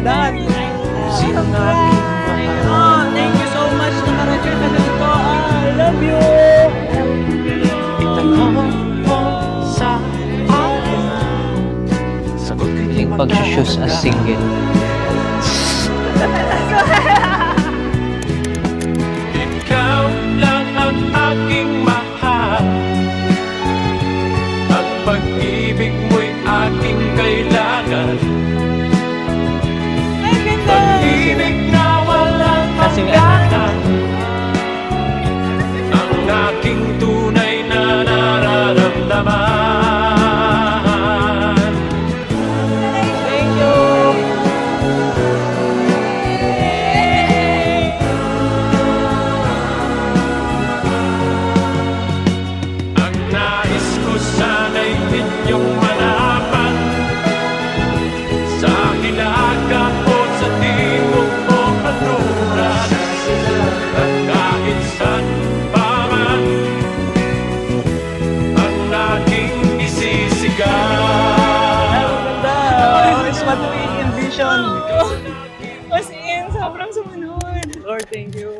that. Thank you so much naman ka na dito. I love you. Yung pag-choose as single. Ikaw lang ang aking mahal. Ang pag-ibig mo'y aking kailangan. Pag-ibig na walang hangganan. Ang aking tunay na nararamdaman. Thank you. Ang nais ko sana'y inyong malaman. Sa hilaga o sa timog o kanluran, at kahit saan pa man ang aking isisigaw. It's what we envision. As in, sobrang sumunod. Lord, thank you.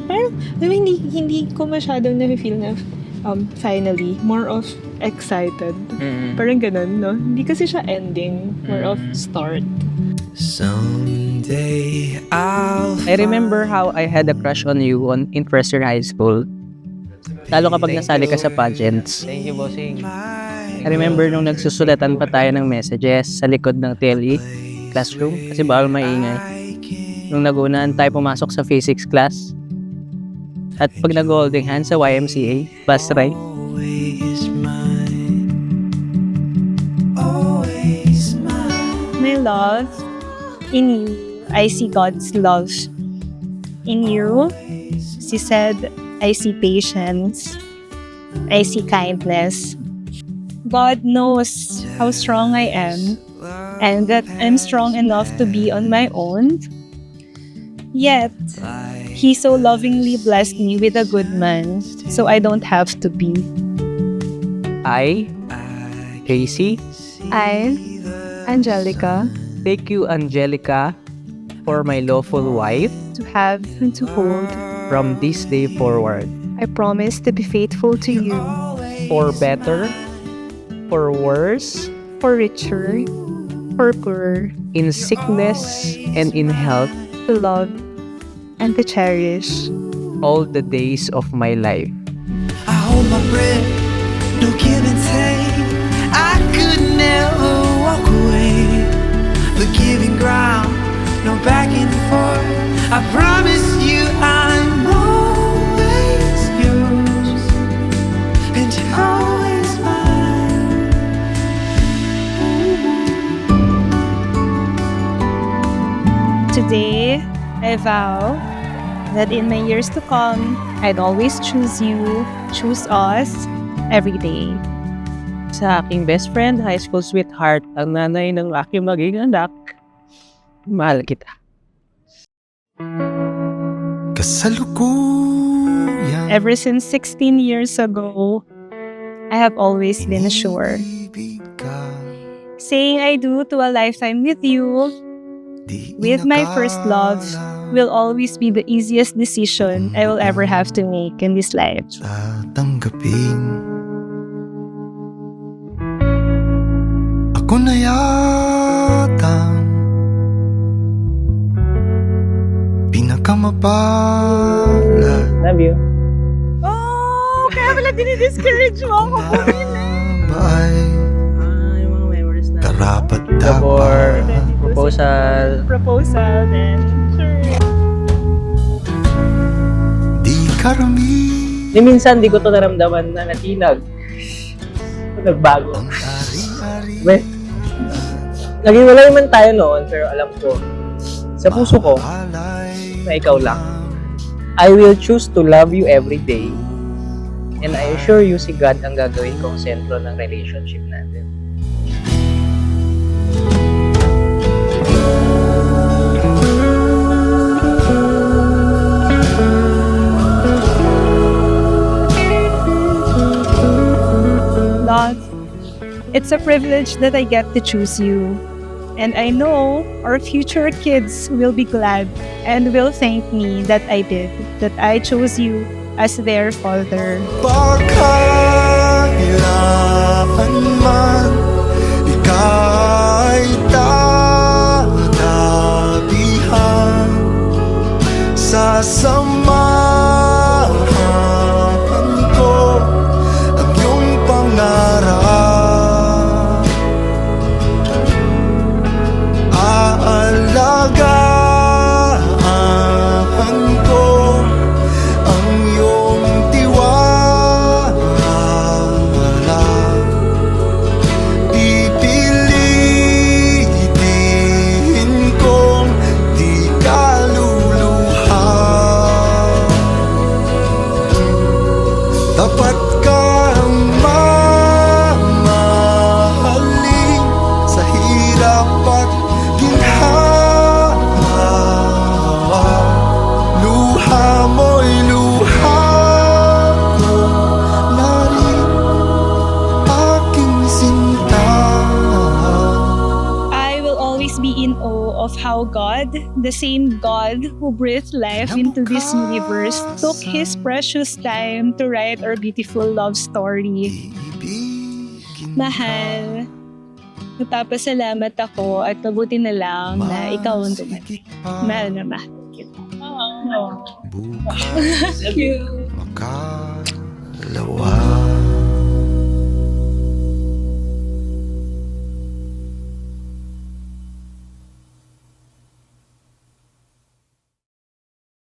Parang, hindi ko masyadong na-feel na finally, more of excited. Parang ganun, no? Hindi kasi siya ending, more of start. Someday I'll I remember how I had a crush on you in first year high school. Lalo kapag nasali ka sa pageants. Thank you, bossing. I remember nung nagsusulatan pa tayo ng messages sa likod ng TLE classroom kasi bawal maingay. Nung nagunaan tayo pumasok sa physics class at pag nag-holding hands sa YMCA, bus ride, always mine. Always mine. My love, in you, I see God's love. In you, she said, I see patience. I see kindness. God knows how strong I am and that I'm strong enough to be on my own. Yet, He so lovingly blessed me with a good man, so I don't have to be. I, Casey, I, Angelica, take you, Angelica, for my lawful wife to have and to hold. from this day forward, I promise to be faithful to you, for better, for worse, for richer, for poorer, in sickness and in health, to love and to cherish. all the days of my life. I hold my breath, no give and take. I could never walk away. The giving ground, no back and forth. I promise you I'm always yours, and you're always mine. Today, I vow that in my years to come, I'd always choose you, choose us, every day. Sa aking best friend, high school sweetheart, ang nanay ng aking maging anak, mahal kita. Kasalukuyan. Ever since 16 years ago, I have always been sure. Saying I do to a lifetime with you, with my first love, will always be the easiest decision I will ever have to make in this life. Tatanggapin. Ako na yatang pinakamapalad. Love you. Oh, kaya pala dinidiscourage mo ako. Ay Yung mga memories na. karapat For dapat. proposal. Proposal, then sure. Di karami Ni minsan, di ko to naramdaman na natinag. Nagbago. ang ari-ari. Well, naging wala man tayo noon, pero alam ko, sa puso ko, Alay na ikaw lang. I will choose to love you every day. And I assure you, si God ang gagawin kong sentro ng relationship natin. It's a privilege that I get to choose you. And I know our future kids will be glad and will thank me that I did, that I chose you as their father. Pagkailangan man ika'y tatabihan, sasamahan ko ang iyong pangarap. Aalagaan ko ang iyong tiwala. Pipilitin kong di kaluluha. Dapat kang mamahalin sa hirap at ginhawa. Luha mo'y luha ko na rin, aking sinta. I will always be in awe of how God, the same God who breathed life into this universe, took His precious time to write our beautiful love story. Mahal, nagpapasalamat ako at mabuti na lang na ikaw ang dumating. Mahal na mahal kita. Bukas makalawa.